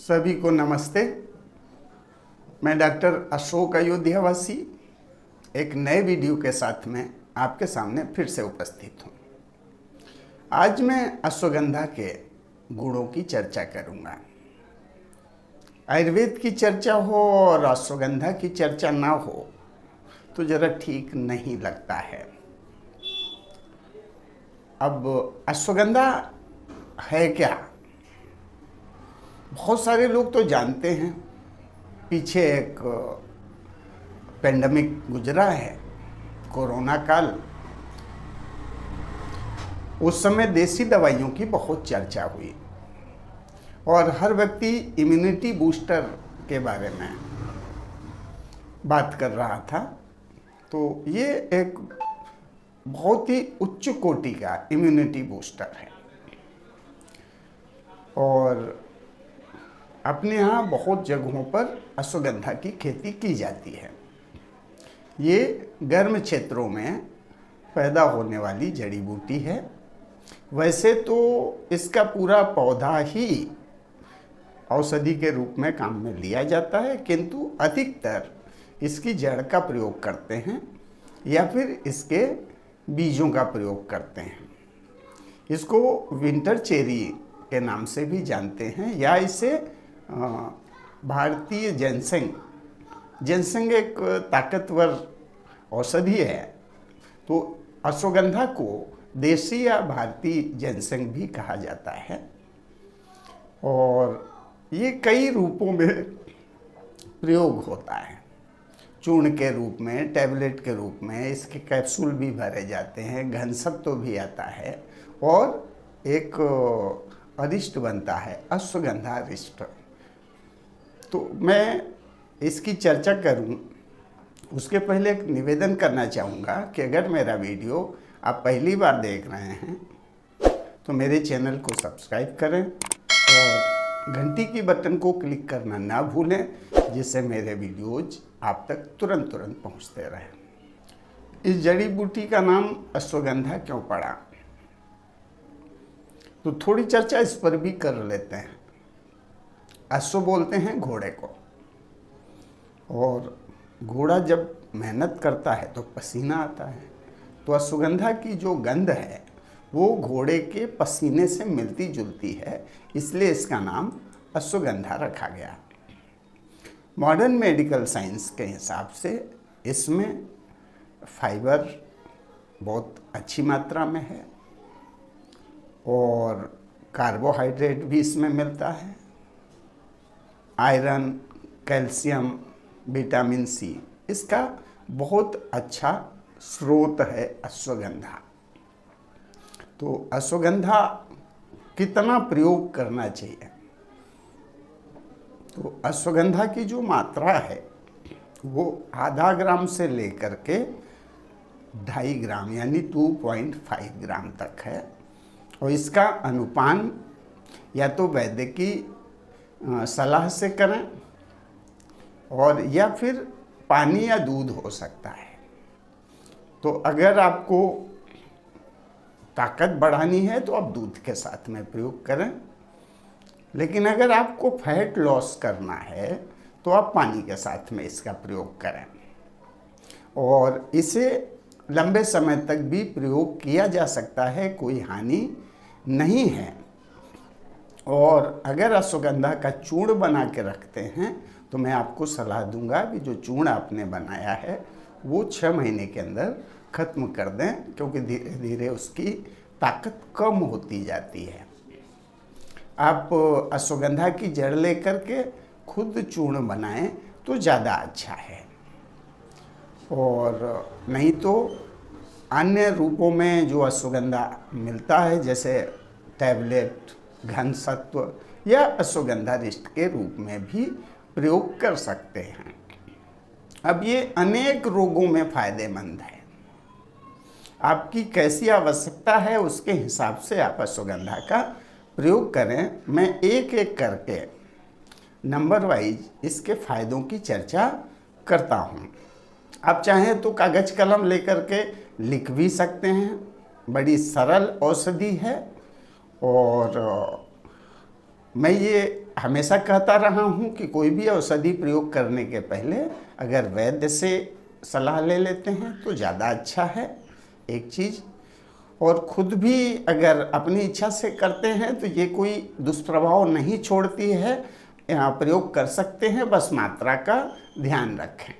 सभी को नमस्ते। मैं डॉक्टर अशोक अयोध्यावासी एक नए वीडियो के साथ में आपके सामने फिर से उपस्थित हूँ। आज मैं अश्वगंधा के गुणों की चर्चा करूँगा। आयुर्वेद की चर्चा हो और अश्वगंधा की चर्चा ना हो तो ज़रा ठीक नहीं लगता है। अब अश्वगंधा है क्या? बहुत सारे लोग तो जानते हैं। पीछे एक पेंडेमिक गुजरा है, कोरोना काल। उस समय देसी दवाइयों की बहुत चर्चा हुई और हर व्यक्ति इम्यूनिटी बूस्टर के बारे में बात कर रहा था। तो ये एक बहुत ही उच्च कोटि का इम्यूनिटी बूस्टर है और अपने यहाँ बहुत जगहों पर अश्वगंधा की खेती की जाती है। ये गर्म क्षेत्रों में पैदा होने वाली जड़ी बूटी है। वैसे तो इसका पूरा पौधा ही औषधि के रूप में काम में लिया जाता है, किंतु अधिकतर इसकी जड़ का प्रयोग करते हैं या फिर इसके बीजों का प्रयोग करते हैं। इसको विंटर चेरी के नाम से भी जानते हैं या इसे भारतीय जिनसेंग एक ताकतवर औषधि है। तो अश्वगंधा को देसी या भारतीय जिनसेंग भी कहा जाता है और ये कई रूपों में प्रयोग होता है। चूर्ण के रूप में, टैबलेट के रूप में, इसके कैप्सूल भी भरे जाते हैं, घनसत्व भी आता है और एक अरिष्ट बनता है, अश्वगंधा अरिष्ट। तो मैं इसकी चर्चा करूं उसके पहले एक निवेदन करना चाहूँगा कि अगर मेरा वीडियो आप पहली बार देख रहे हैं तो मेरे चैनल को सब्सक्राइब करें और घंटी की बटन को क्लिक करना ना भूलें, जिससे मेरे वीडियोज आप तक तुरंत पहुँचते रहें। इस जड़ी बूटी का नाम अश्वगंधा क्यों पड़ा, तो थोड़ी चर्चा इस पर भी कर लेते हैं। अश्व बोलते हैं घोड़े को, और घोड़ा जब मेहनत करता है तो पसीना आता है। तो अश्वगंधा की जो गंध है वो घोड़े के पसीने से मिलती जुलती है, इसलिए इसका नाम अश्वगंधा रखा गया। मॉडर्न मेडिकल साइंस के हिसाब से इसमें फाइबर बहुत अच्छी मात्रा में है और कार्बोहाइड्रेट भी इसमें मिलता है। आयरन, कैल्शियम, विटामिन सी, इसका बहुत अच्छा स्रोत है अश्वगंधा। तो अश्वगंधा कितना प्रयोग करना चाहिए? तो अश्वगंधा की जो मात्रा है वो आधा ग्राम से लेकर के 2.5 ग्राम यानी 2.5 ग्राम तक है और इसका अनुपान या तो वैद्य की सलाह से करें और या फिर पानी या दूध हो सकता है। तो अगर आपको ताकत बढ़ानी है तो आप दूध के साथ में प्रयोग करें, लेकिन अगर आपको फैट लॉस करना है तो आप पानी के साथ में इसका प्रयोग करें और इसे लंबे समय तक भी प्रयोग किया जा सकता है, कोई हानि नहीं है। और अगर अश्वगंधा का चूर्ण बना के रखते हैं तो मैं आपको सलाह दूंगा कि जो चूर्ण आपने बनाया है वो 6 महीने के अंदर ख़त्म कर दें, क्योंकि धीरे धीरे उसकी ताकत कम होती जाती है। आप अश्वगंधा की जड़ लेकर के खुद चूर्ण बनाएं तो ज़्यादा अच्छा है, और नहीं तो अन्य रूपों में जो अश्वगंधा मिलता है जैसे टैबलेट, घनसत्व या अश्वगंधा रिष्ट के रूप में भी प्रयोग कर सकते हैं। अब ये अनेक रोगों में फायदेमंद है। आपकी कैसी आवश्यकता है उसके हिसाब से आप अश्वगंधा का प्रयोग करें। मैं एक एक करके नंबर वाइज इसके फायदों की चर्चा करता हूँ। आप चाहें तो कागज कलम लेकर के लिख भी सकते हैं। बड़ी सरल औषधि है और मैं ये हमेशा कहता रहा हूँ कि कोई भी औषधि प्रयोग करने के पहले अगर वैद्य से सलाह ले लेते हैं तो ज़्यादा अच्छा है, एक चीज़। और खुद भी अगर अपनी इच्छा से करते हैं तो ये कोई दुष्प्रभाव नहीं छोड़ती है, यहाँ प्रयोग कर सकते हैं, बस मात्रा का ध्यान रखें।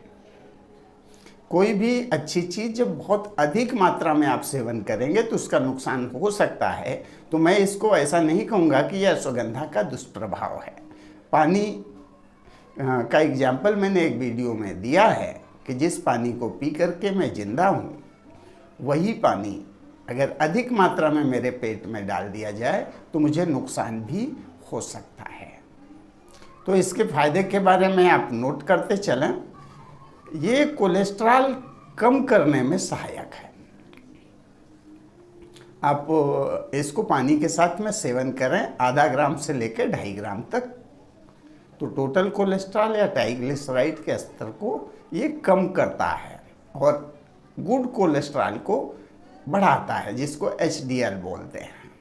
कोई भी अच्छी चीज़ जब बहुत अधिक मात्रा में आप सेवन करेंगे तो उसका नुकसान हो सकता है। तो मैं इसको ऐसा नहीं कहूँगा कि यह अश्वगंधा का दुष्प्रभाव है। पानी का एग्जाम्पल मैंने एक वीडियो में दिया है कि जिस पानी को पी करके मैं जिंदा हूँ, वही पानी अगर अधिक मात्रा में मेरे पेट में डाल दिया जाए तो मुझे नुकसान भी हो सकता है। तो इसके फायदे के बारे में आप नोट करते चलें। ये कोलेस्ट्रॉल कम करने में सहायक है। आप इसको पानी के साथ में सेवन करें आधा ग्राम से लेकर 2.5 ग्राम तक, तो टोटल कोलेस्ट्रॉल या ट्राइग्लिसराइड के स्तर को ये कम करता है और गुड कोलेस्ट्रॉल को बढ़ाता है, जिसको HDL बोलते हैं।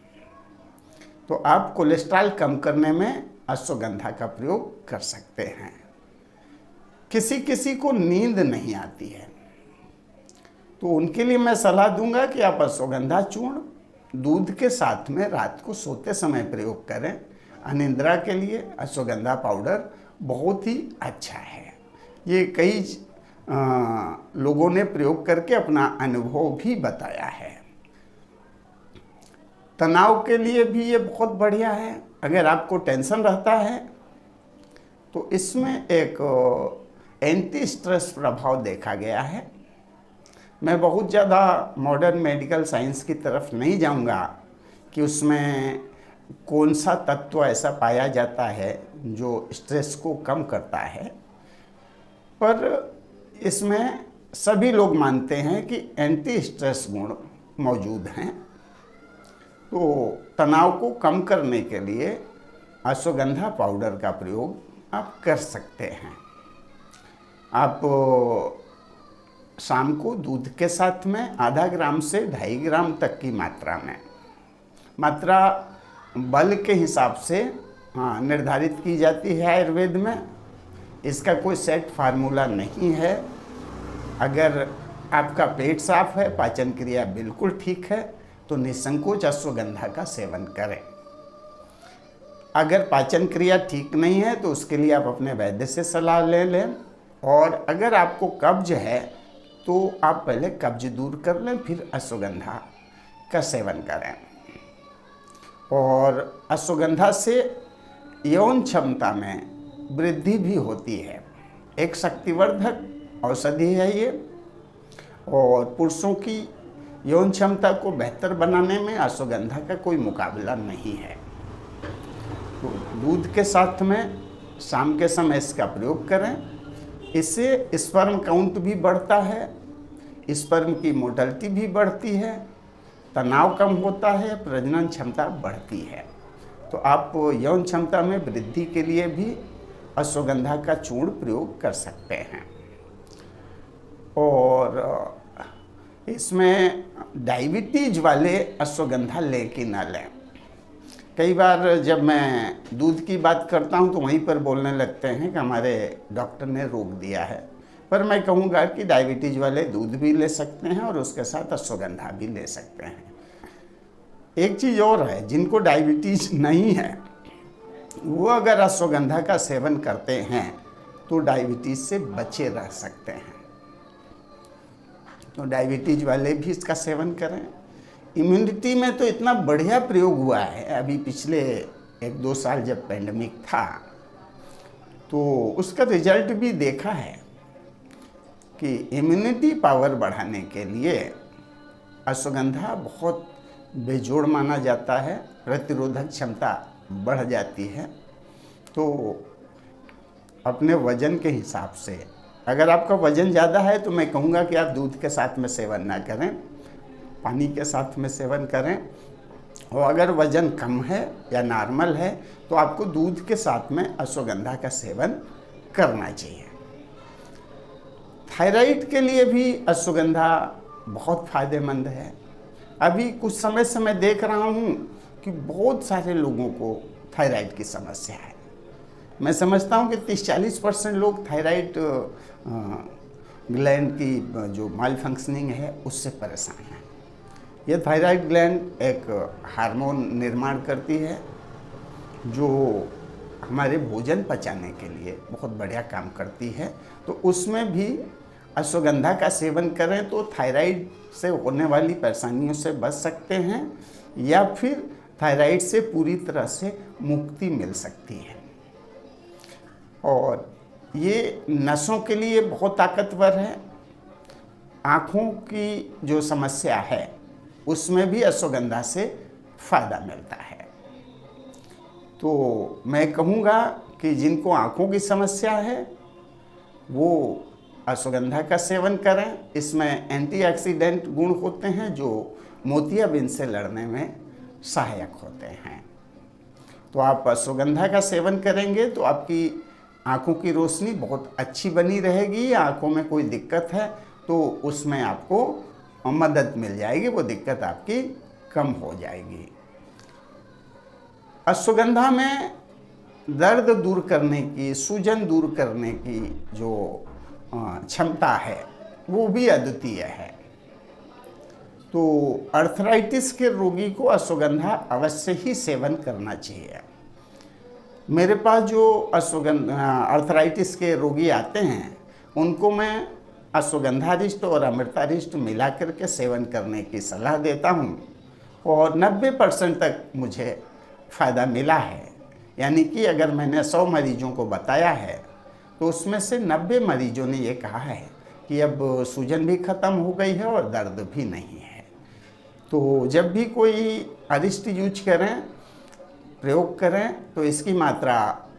तो आप कोलेस्ट्रॉल कम करने में अश्वगंधा का प्रयोग कर सकते हैं। किसी किसी को नींद नहीं आती है तो उनके लिए मैं सलाह दूंगा कि आप अश्वगंधा चूर्ण दूध के साथ में रात को सोते समय प्रयोग करें। अनिद्रा के लिए अश्वगंधा पाउडर बहुत ही अच्छा है। ये कई लोगों ने प्रयोग करके अपना अनुभव भी बताया है। तनाव के लिए भी ये बहुत बढ़िया है। अगर आपको टेंशन रहता है तो इसमें एक एंटी स्ट्रेस प्रभाव देखा गया है। मैं बहुत ज़्यादा मॉडर्न मेडिकल साइंस की तरफ नहीं जाऊंगा कि उसमें कौन सा तत्व ऐसा पाया जाता है जो स्ट्रेस को कम करता है, पर इसमें सभी लोग मानते हैं कि एंटी स्ट्रेस गुण मौजूद हैं। तो तनाव को कम करने के लिए अश्वगंधा पाउडर का प्रयोग आप कर सकते हैं। आप शाम को दूध के साथ में आधा ग्राम से 2.5 ग्राम तक की मात्रा में, मात्रा बल के हिसाब से निर्धारित की जाती है आयुर्वेद में। इसका कोई सेट फार्मूला नहीं है। अगर आपका पेट साफ है, पाचन क्रिया बिल्कुल ठीक है, तो निसंकोच अश्वगंधा का सेवन करें। अगर पाचन क्रिया ठीक नहीं है तो उसके लिए आप अपने वैद्य से सलाह ले लें। और अगर आपको कब्ज है तो आप पहले कब्ज दूर कर लें, फिर अश्वगंधा का सेवन करें। और अश्वगंधा से यौन क्षमता में वृद्धि भी होती है। एक शक्तिवर्धक औषधि है ये, और पुरुषों की यौन क्षमता को बेहतर बनाने में अश्वगंधा का कोई मुकाबला नहीं है। तो दूध के साथ में शाम के समय इसका प्रयोग करें। इससे स्पर्म काउंट भी बढ़ता है, स्पर्म की मोटिलिटी भी बढ़ती है, तनाव कम होता है, प्रजनन क्षमता बढ़ती है। तो आप यौन क्षमता में वृद्धि के लिए भी अश्वगंधा का चूर्ण प्रयोग कर सकते हैं। और इसमें डायबिटीज वाले अश्वगंधा लें कि ना लें। कई बार जब मैं दूध की बात करता हूं तो वहीं पर बोलने लगते हैं कि हमारे डॉक्टर ने रोक दिया है, पर मैं कहूँगा कि डायबिटीज वाले दूध भी ले सकते हैं और उसके साथ अश्वगंधा भी ले सकते हैं। एक चीज़ और है, जिनको डायबिटीज नहीं है वो अगर अश्वगंधा का सेवन करते हैं तो डायबिटीज से बचे रह सकते हैं। तो डायबिटीज वाले भी इसका सेवन करें। इम्यूनिटी में तो इतना बढ़िया प्रयोग हुआ है। अभी पिछले 1-2 साल जब पेंडेमिक था तो उसका रिजल्ट भी देखा है कि इम्यूनिटी पावर बढ़ाने के लिए अश्वगंधा बहुत बेजोड़ माना जाता है। प्रतिरोधक क्षमता बढ़ जाती है। तो अपने वजन के हिसाब से, अगर आपका वजन ज़्यादा है तो मैं कहूँगा कि आप दूध के साथ में सेवन ना करें, पानी के साथ में सेवन करें। और अगर वजन कम है या नॉर्मल है तो आपको दूध के साथ में अश्वगंधा का सेवन करना चाहिए। थायराइड के लिए भी अश्वगंधा बहुत फायदेमंद है। अभी कुछ समय से मैं देख रहा हूँ कि बहुत सारे लोगों को थायराइड की समस्या है। मैं समझता हूँ कि 30-40% लोग थायराइड ग्लैंड की जो माल फंक्शनिंग है उससे परेशान हैं। यह थायराइड ग्लैंड एक हार्मोन निर्माण करती है जो हमारे भोजन पचाने के लिए बहुत बढ़िया काम करती है। तो उसमें भी अश्वगंधा का सेवन करें तो थायराइड से होने वाली परेशानियों से बच सकते हैं या फिर थायराइड से पूरी तरह से मुक्ति मिल सकती है। और ये नसों के लिए बहुत ताकतवर है। आँखों की जो समस्या है उसमें भी अश्वगंधा से फ़ायदा मिलता है। तो मैं कहूँगा कि जिनको आँखों की समस्या है वो अश्वगंधा का सेवन करें। इसमें एंटीऑक्सीडेंट गुण होते हैं जो मोतियाबिंद से लड़ने में सहायक होते हैं। तो आप अश्वगंधा का सेवन करेंगे तो आपकी आँखों की रोशनी बहुत अच्छी बनी रहेगी। आँखों में कोई दिक्कत है तो उसमें आपको मदद मिल जाएगी, वो दिक्कत आपकी कम हो जाएगी। अश्वगंधा में दर्द दूर करने की, सूजन दूर करने की जो क्षमता है वो भी अद्वितीय है। तो अर्थराइटिस के रोगी को अश्वगंधा अवश्य ही सेवन करना चाहिए। मेरे पास जो अर्थराइटिस के रोगी आते हैं उनको मैं अश्वगंधारिष्ट और अमृतारिष्ट मिला करके सेवन करने की सलाह देता हूँ और 90% तक मुझे फ़ायदा मिला है। यानी कि अगर मैंने 100 मरीजों को बताया है तो उसमें से 90 मरीजों ने ये कहा है कि अब सूजन भी ख़त्म हो गई है और दर्द भी नहीं है। तो जब भी कोई अरिष्ट यूज करें, प्रयोग करें तो इसकी मात्रा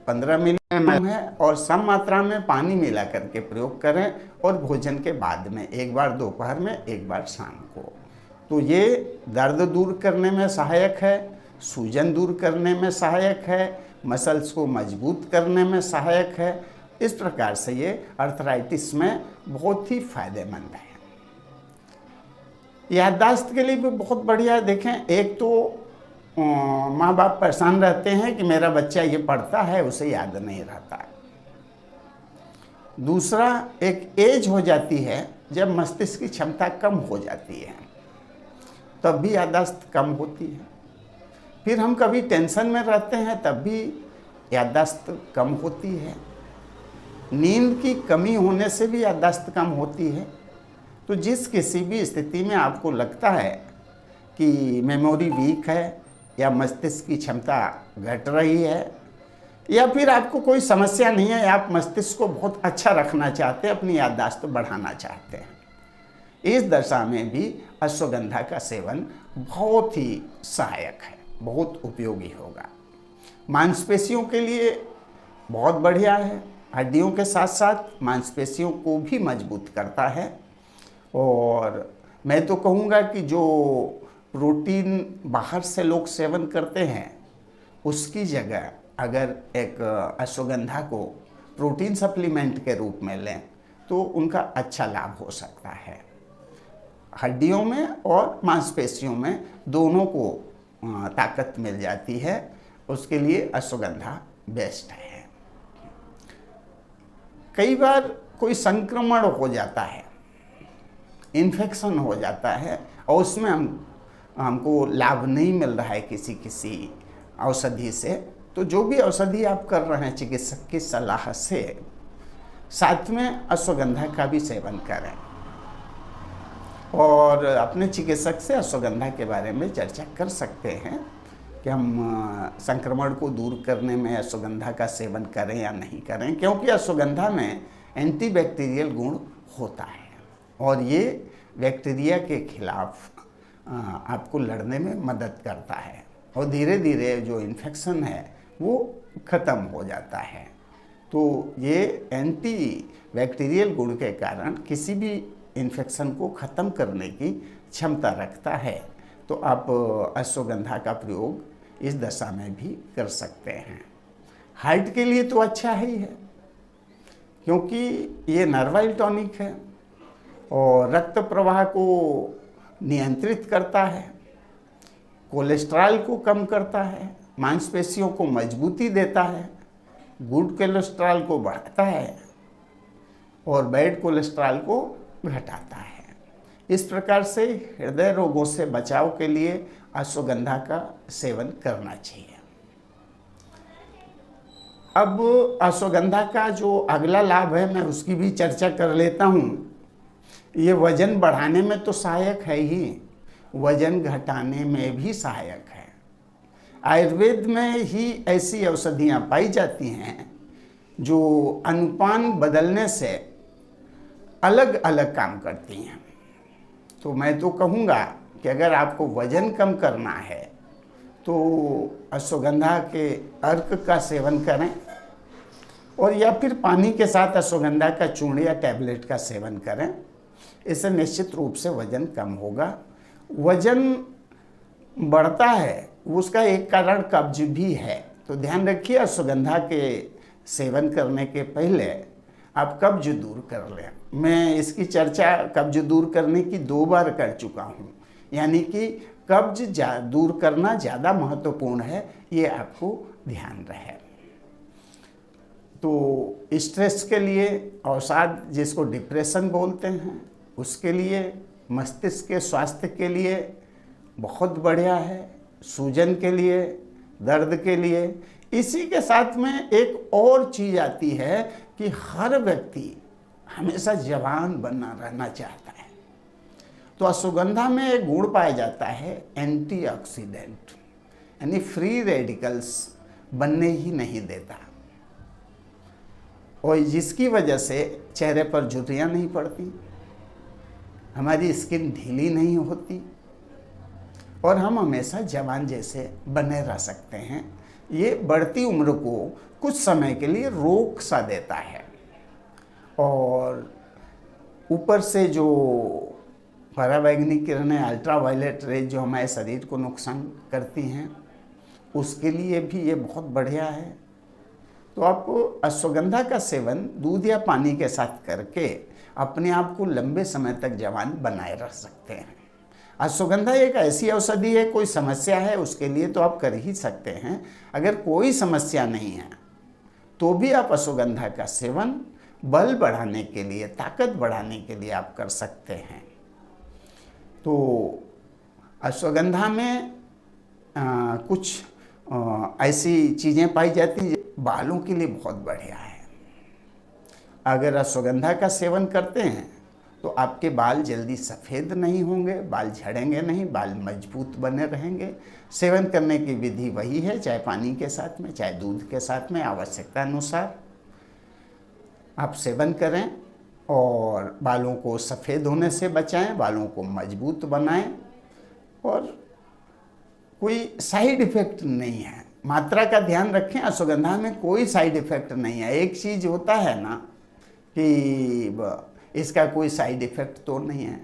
15 मिलीग्राम है और सम मात्रा में पानी मिला करके प्रयोग करें और भोजन के बाद में, एक बार दोपहर में, एक बार शाम को। तो ये दर्द दूर करने में सहायक है, सूजन दूर करने में सहायक है, मसल्स को मजबूत करने में सहायक है। इस प्रकार से ये अर्थराइटिस में बहुत ही फायदेमंद है। याददाश्त के लिए भी बहुत बढ़िया। देखें, एक तो माँ बाप परेशान रहते हैं कि मेरा बच्चा ये पढ़ता है, उसे याद नहीं रहता। दूसरा, एक एज हो जाती है जब मस्तिष्क की क्षमता कम हो जाती है, तब भी याददाश्त कम होती है। फिर हम कभी टेंशन में रहते हैं तब भी याददाश्त कम होती है। नींद की कमी होने से भी याददाश्त कम होती है। तो जिस किसी भी स्थिति में आपको लगता है कि मेमोरी वीक है या मस्तिष्क की क्षमता घट रही है या फिर आपको कोई समस्या नहीं है, आप मस्तिष्क को बहुत अच्छा रखना चाहते हैं, अपनी याददाश्त बढ़ाना चाहते हैं, इस दशा में भी अश्वगंधा का सेवन बहुत ही सहायक है, बहुत उपयोगी होगा। मांसपेशियों के लिए बहुत बढ़िया है। हड्डियों के साथ साथ मांसपेशियों को भी मजबूत करता है। और मैं तो कहूँगा कि जो प्रोटीन बाहर से लोग सेवन करते हैं उसकी जगह अगर एक अश्वगंधा को प्रोटीन सप्लीमेंट के रूप में लें तो उनका अच्छा लाभ हो सकता है। हड्डियों में और मांसपेशियों में दोनों को ताकत मिल जाती है, उसके लिए अश्वगंधा बेस्ट है। कई बार कोई संक्रमण हो जाता है, इन्फेक्शन हो जाता है और उसमें हमको लाभ नहीं मिल रहा है किसी औषधि से, तो जो भी औषधि आप कर रहे हैं चिकित्सक की सलाह से साथ में अश्वगंधा का भी सेवन करें और अपने चिकित्सक से अश्वगंधा के बारे में चर्चा कर सकते हैं कि हम संक्रमण को दूर करने में अश्वगंधा का सेवन करें या नहीं करें, क्योंकि अश्वगंधा में एंटीबैक्टीरियल गुण होता है और ये बैक्टीरिया के खिलाफ आपको लड़ने में मदद करता है और धीरे धीरे जो इन्फेक्शन है वो ख़त्म हो जाता है। तो ये एंटी बैक्टीरियल गुण के कारण किसी भी इन्फेक्शन को ख़त्म करने की क्षमता रखता है। तो आप अश्वगंधा का प्रयोग इस दशा में भी कर सकते हैं। हार्ट के लिए तो अच्छा ही है क्योंकि ये नर्वाइल टॉनिक है और रक्त प्रवाह को नियंत्रित करता है, कोलेस्ट्रॉल को कम करता है, मांसपेशियों को मजबूती देता है, गुड कोलेस्ट्रॉल को बढ़ाता है और बैड कोलेस्ट्रॉल को घटाता है। इस प्रकार से हृदय रोगों से बचाव के लिए अश्वगंधा का सेवन करना चाहिए। अब अश्वगंधा का जो अगला लाभ है मैं उसकी भी चर्चा कर लेता हूँ। ये वजन बढ़ाने में तो सहायक है ही, वजन घटाने में भी सहायक है। आयुर्वेद में ही ऐसी औषधियाँ पाई जाती हैं जो अनुपान बदलने से अलग अलग काम करती हैं। तो मैं तो कहूँगा कि अगर आपको वजन कम करना है तो अश्वगंधा के अर्क का सेवन करें, और या फिर पानी के साथ अश्वगंधा का चूर्ण या टैबलेट का सेवन करें। इससे निश्चित रूप से वजन कम होगा। वजन बढ़ता है उसका एक कारण कब्ज भी है, तो ध्यान रखिए अश्वगंधा के सेवन करने के पहले आप कब्ज दूर कर लें। मैं इसकी चर्चा कब्ज दूर करने की 2 बार कर चुका हूँ, यानी कि कब्ज दूर करना ज़्यादा महत्वपूर्ण है, ये आपको ध्यान रहे। तो स्ट्रेस के लिए अवसाद, जिसको डिप्रेशन बोलते हैं, उसके लिए, मस्तिष्क के स्वास्थ्य के लिए बहुत बढ़िया है, सूजन के लिए, दर्द के लिए। इसी के साथ में एक और चीज़ आती है कि हर व्यक्ति हमेशा जवान बना रहना चाहता है। तो अश्वगंधा में एक गुण पाया जाता है एंटीऑक्सीडेंट, यानी फ्री रेडिकल्स बनने ही नहीं देता, और जिसकी वजह से चेहरे पर झुर्रियाँ नहीं पड़ती, हमारी स्किन ढीली नहीं होती और हम हमेशा जवान जैसे बने रह सकते हैं। ये बढ़ती उम्र को कुछ समय के लिए रोक सा देता है, और ऊपर से जो पराबैंगनी किरणें, अल्ट्रावायलेट रेज जो हमारे शरीर को नुकसान करती हैं, उसके लिए भी ये बहुत बढ़िया है। तो आप अश्वगंधा का सेवन दूध या पानी के साथ करके अपने आप को लंबे समय तक जवान बनाए रख सकते हैं। अश्वगंधा एक ऐसी औषधि है, कोई समस्या है उसके लिए तो आप कर ही सकते हैं। अगर कोई समस्या नहीं है तो भी आप अश्वगंधा का सेवन बल बढ़ाने के लिए, ताकत बढ़ाने के लिए आप कर सकते हैं। तो अश्वगंधा में कुछ ऐसी चीज़ें पाई जाती हैं बालों के लिए बहुत बढ़िया है। अगर अश्वगंधा का सेवन करते हैं तो आपके बाल जल्दी सफ़ेद नहीं होंगे, बाल झड़ेंगे नहीं, बाल मजबूत बने रहेंगे। सेवन करने की विधि वही है, चाहे पानी के साथ में, चाहे दूध के साथ में, आवश्यकता अनुसार आप सेवन करें और बालों को सफ़ेद होने से बचाएं, बालों को मजबूत बनाएं, और कोई साइड इफ़ेक्ट नहीं है। मात्रा का ध्यान रखें, अश्वगंधा में कोई साइड इफ़ेक्ट नहीं है। एक चीज़ होता है ना कि इसका कोई साइड इफ़ेक्ट तो नहीं है,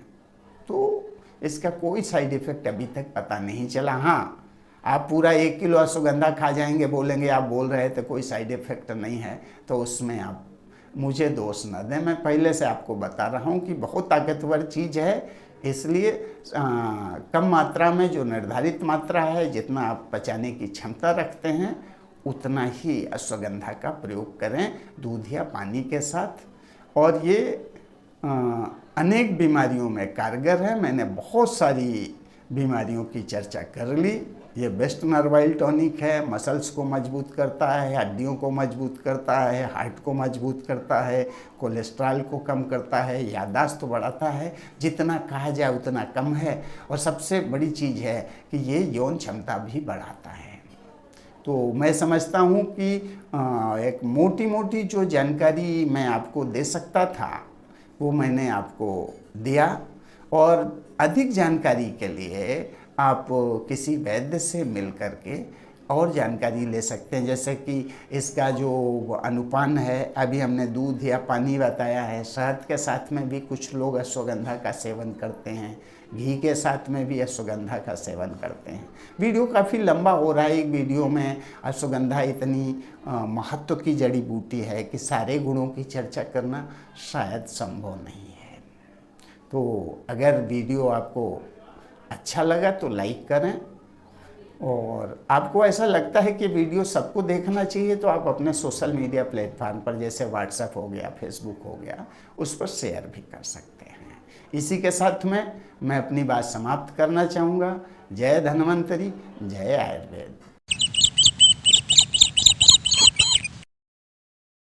तो इसका कोई साइड इफ़ेक्ट अभी तक पता नहीं चला। हाँ, आप पूरा 1 किलो अश्वगंधा खा जाएंगे, बोलेंगे आप बोल रहे थे कोई साइड इफ़ेक्ट नहीं है, तो उसमें आप मुझे दोष न दें। मैं पहले से आपको बता रहा हूँ कि बहुत ताकतवर चीज़ है, इसलिए कम मात्रा में, जो निर्धारित मात्रा है, जितना आप पचाने की क्षमता रखते हैं उतना ही अश्वगंधा का प्रयोग करें दूध या पानी के साथ। और ये अनेक बीमारियों में कारगर है। मैंने बहुत सारी बीमारियों की चर्चा कर ली। ये बेस्ट नर्वाइल टॉनिक है, मसल्स को मजबूत करता है, हड्डियों को मजबूत करता है, हार्ट को मजबूत करता है, कोलेस्ट्रॉल को कम करता है, याददाश्त बढ़ाता है। जितना कहा जाए उतना कम है, और सबसे बड़ी चीज़ है कि ये यौन क्षमता भी बढ़ाता है। तो मैं समझता हूँ कि एक मोटी मोटी जो जानकारी मैं आपको दे सकता था वो मैंने आपको दिया, और अधिक जानकारी के लिए आप किसी वैद्य से मिल करके और जानकारी ले सकते हैं। जैसे कि इसका जो अनुपान है, अभी हमने दूध या पानी बताया है, शहद के साथ में भी कुछ लोग अश्वगंधा का सेवन करते हैं, घी के साथ में भी अश्वगंधा का सेवन करते हैं। वीडियो काफ़ी लंबा हो रहा है। एक वीडियो में अश्वगंधा इतनी महत्व की जड़ी बूटी है कि सारे गुणों की चर्चा करना शायद संभव नहीं है। तो अगर वीडियो आपको अच्छा लगा तो लाइक करें, और आपको ऐसा लगता है कि वीडियो सबको देखना चाहिए तो आप अपने सोशल मीडिया प्लेटफॉर्म पर, जैसे व्हाट्सएप हो गया, फेसबुक हो गया, उस पर शेयर भी कर सकते हैं। इसी के साथ में मैं अपनी बात समाप्त करना चाहूँगा। जय धन्वंतरी, जय आयुर्वेद।